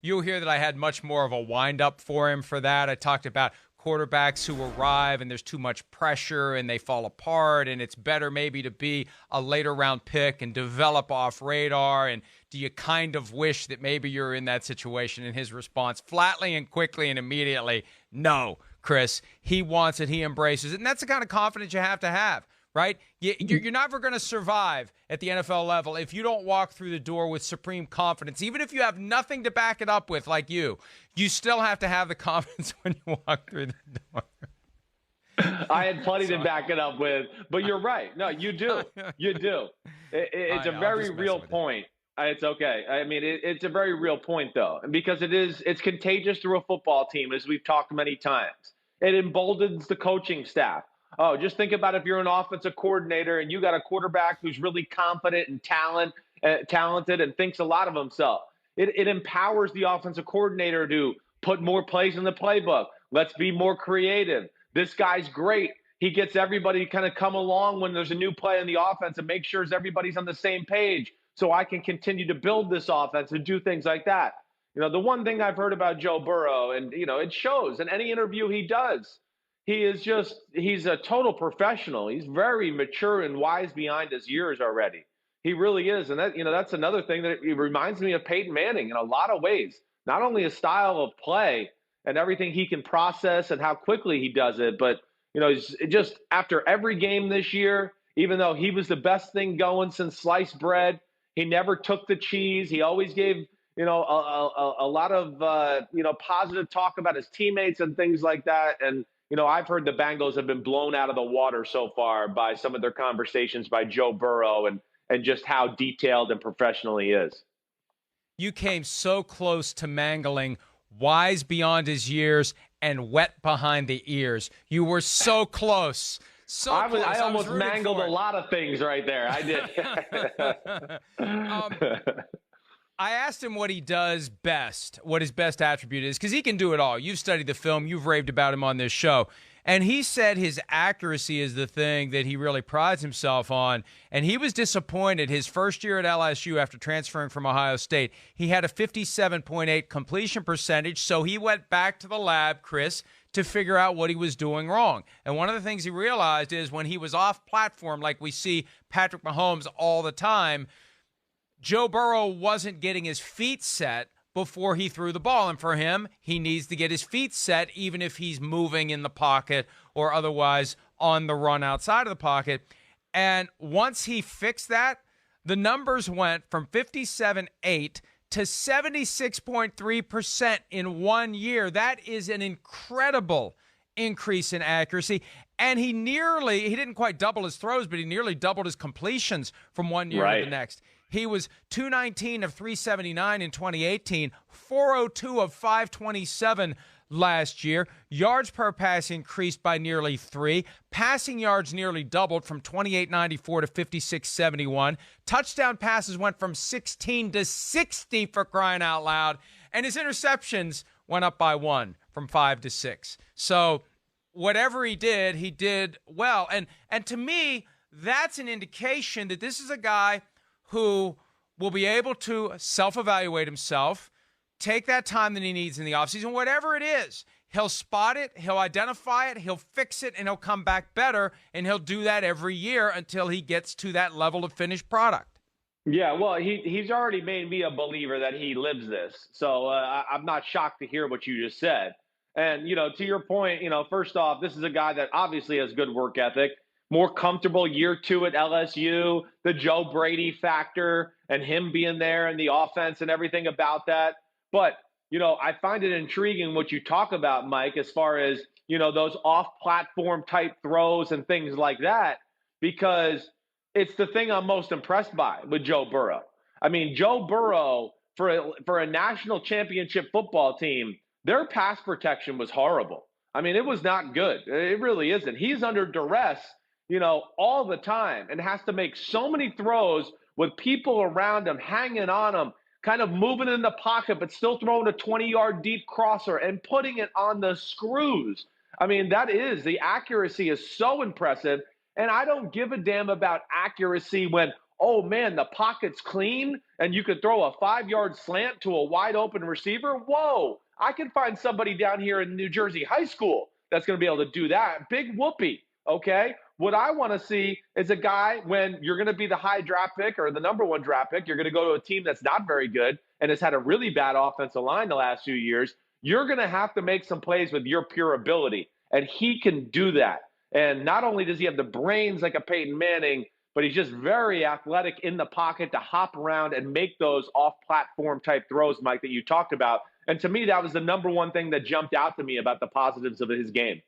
You'll hear that I had much more of a wind-up for him for that. I talked about quarterbacks who arrive and there's too much pressure and they fall apart, and it's better maybe to be a later round pick and develop off radar. And do you kind of wish that maybe you're in that situation? And his response, flatly and quickly and immediately, no, Chris. He wants it. He embraces it. And that's the kind of confidence you have to have. Right? You're never going to survive at the NFL level if you don't walk through the door with supreme confidence. Even if you have nothing to back it up with, like you still have to have the confidence when you walk through the door. I had plenty to back it up with, but you're right. No, you do. You do. It's a very real point. It's okay. I mean, it's a very real point, though, because it's contagious through a football team, as we've talked many times. It emboldens the coaching staff. Oh, just think about if you're an offensive coordinator and you got a quarterback who's really confident and talented and thinks a lot of himself. It empowers the offensive coordinator to put more plays in the playbook. Let's be more creative. This guy's great. He gets everybody to kind of come along when there's a new play in the offense and make sure everybody's on the same page so I can continue to build this offense and do things like that. You know, the one thing I've heard about Joe Burrow, and, you know, it shows in any interview he does, he's a total professional. He's very mature and wise behind his years already. He really is. And that's another thing that it reminds me of Peyton Manning in a lot of ways. Not only his style of play and everything he can process and how quickly he does it, but, you know, just after every game this year, even though he was the best thing going since sliced bread, he never took the cheese. He always gave, you know, a lot of, positive talk about his teammates and things like that. And, you know, I've heard the Bengals have been blown out of the water so far by some of their conversations by Joe Burrow and just how detailed and professional he is. You came so close to mangling wise beyond his years and wet behind the ears. You were so close. I almost mangled a lot of things right there. I did. I asked him what he does best, what his best attribute is, because he can do it all. You've studied the film. You've raved about him on this show. And he said his accuracy is the thing that he really prides himself on. And he was disappointed his first year at LSU after transferring from Ohio State. He had a 57.8 completion percentage, so he went back to the lab, Chris, to figure out what he was doing wrong. And one of the things he realized is when he was off platform, like we see Patrick Mahomes all the time, Joe Burrow wasn't getting his feet set before he threw the ball. And for him, he needs to get his feet set even if he's moving in the pocket or otherwise on the run outside of the pocket. And once he fixed that, the numbers went from 57.8 to 76.3% in 1 year. That is an incredible increase in accuracy. And he didn't quite double his throws, but he nearly doubled his completions from 1 year to the next. He was 219 of 379 in 2018, 402 of 527 last year. Yards per pass increased by nearly 3. Passing yards nearly doubled from 2894 to 5671. Touchdown passes went from 16 to 60 for crying out loud. And his interceptions went up by 1 from 5 to 6. So whatever he did well. And to me, that's an indication that this is a guy who will be able to self-evaluate himself, take that time that he needs in the offseason, whatever it is. He'll spot it, he'll identify it, he'll fix it, and he'll come back better, and he'll do that every year until he gets to that level of finished product. Yeah, well, he's already made me a believer that he lives this. So I'm not shocked to hear what you just said. And, you know, to your point, you know, first off, this is a guy that obviously has good work ethic. More comfortable year 2 at LSU, the Joe Brady factor and him being there and the offense and everything about that. But, you know, I find it intriguing what you talk about, Mike, as far as, you know, those off-platform type throws and things like that, because it's the thing I'm most impressed by with Joe Burrow. I mean, Joe Burrow, for a national championship football team, their pass protection was horrible. I mean, it was not good. It really isn't. He's under duress, you know, all the time and has to make so many throws with people around him, hanging on him, kind of moving in the pocket, but still throwing a 20-yard deep crosser and putting it on the screws. I mean, the accuracy is so impressive. And I don't give a damn about accuracy when oh man, the pocket's clean and you could throw a 5-yard slant to a wide open receiver. Whoa, I can find somebody down here in New Jersey high school that's going to be able to do that. Big whoopee. Okay. What I want to see is a guy, when you're going to be the high draft pick or the number 1 draft pick, you're going to go to a team that's not very good and has had a really bad offensive line the last few years. You're going to have to make some plays with your pure ability. And he can do that. And not only does he have the brains like a Peyton Manning, but he's just very athletic in the pocket to hop around and make those off-platform type throws, Mike, that you talked about. And to me, that was the number 1 thing that jumped out to me about the positives of his game.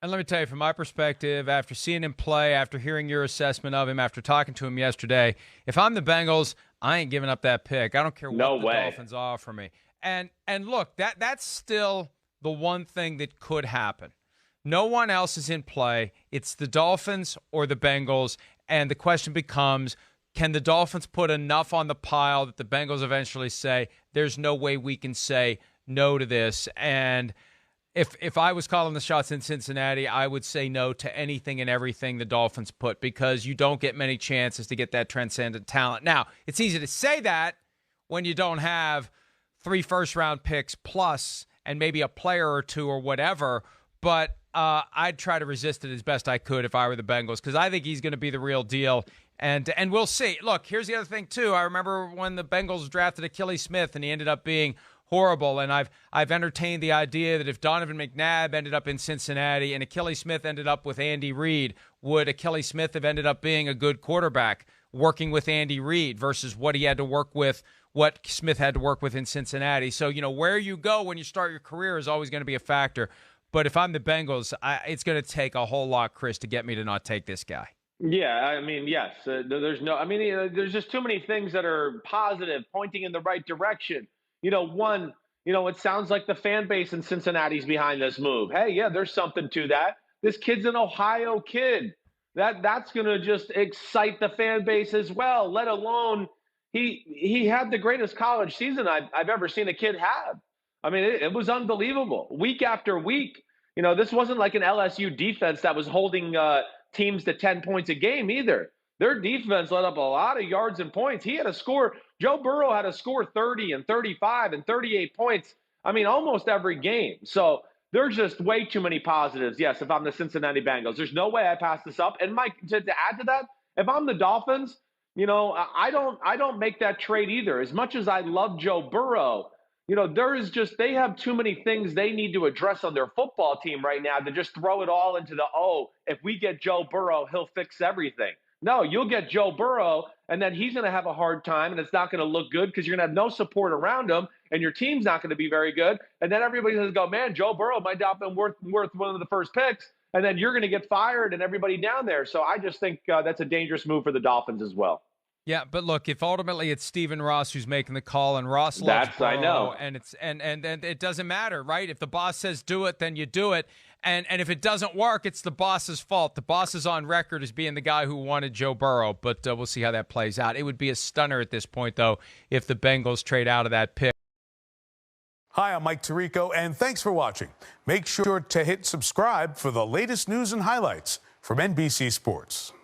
And let me tell you, from my perspective, after seeing him play, after hearing your assessment of him, after talking to him yesterday, if I'm the Bengals, I ain't giving up that pick. I don't care what the Dolphins offer me. And look, that's still the one thing that could happen. No one else is in play. It's the Dolphins or the Bengals. And the question becomes, can the Dolphins put enough on the pile that the Bengals eventually say, there's no way we can say no to this? And if I was calling the shots in Cincinnati, I would say no to anything and everything the Dolphins put, because you don't get many chances to get that transcendent talent. Now, it's easy to say that when you don't have 3 first-round picks plus and maybe a player or 2 or whatever, but I'd try to resist it as best I could if I were the Bengals, because I think he's going to be the real deal, and we'll see. Look, here's the other thing, too. I remember when the Bengals drafted Achilles Smith, and he ended up being horrible, and I've entertained the idea that if Donovan McNabb ended up in Cincinnati and Achilles Smith ended up with Andy Reid, would Achilles Smith have ended up being a good quarterback working with Andy Reid versus what Smith had to work with in Cincinnati? So, where you go when you start your career is always going to be a factor. But if I'm the Bengals, it's going to take a whole lot, Chris, to get me to not take this guy. Yeah, I mean, yes. There's just too many things that are positive, pointing in the right direction. One, it sounds like the fan base in Cincinnati's behind this move. Hey, yeah, there's something to that. This kid's an Ohio kid. That's going to just excite the fan base as well, let alone he had the greatest college season I've ever seen a kid have. I mean, it was unbelievable. Week after week, this wasn't like an LSU defense that was holding teams to 10 points a game either. Their defense let up a lot of yards and points. He had a score. Joe Burrow had a score 30 and 35 and 38 points. I mean, almost every game. So there's just way too many positives. Yes, if I'm the Cincinnati Bengals, there's no way I pass this up. And Mike, to add to that, if I'm the Dolphins, I don't make that trade either. As much as I love Joe Burrow, they have too many things they need to address on their football team right now to just throw it all into if we get Joe Burrow, he'll fix everything. No, you'll get Joe Burrow, and then he's going to have a hard time, and it's not going to look good because you're going to have no support around him, and your team's not going to be very good. And then everybody's going to go, man, Joe Burrow might not have been worth one of the first picks, and then you're going to get fired and everybody down there. So I just think that's a dangerous move for the Dolphins as well. Yeah, but look, if ultimately it's Stephen Ross who's making the call, and Ross loves Burrow, I know, and it doesn't matter, right? If the boss says do it, then you do it, and if it doesn't work, it's the boss's fault. The boss is on record as being the guy who wanted Joe Burrow, but we'll see how that plays out. It would be a stunner at this point, though, if the Bengals trade out of that pick. Hi, I'm Mike Tirico, and thanks for watching. Make sure to hit subscribe for the latest news and highlights from NBC Sports.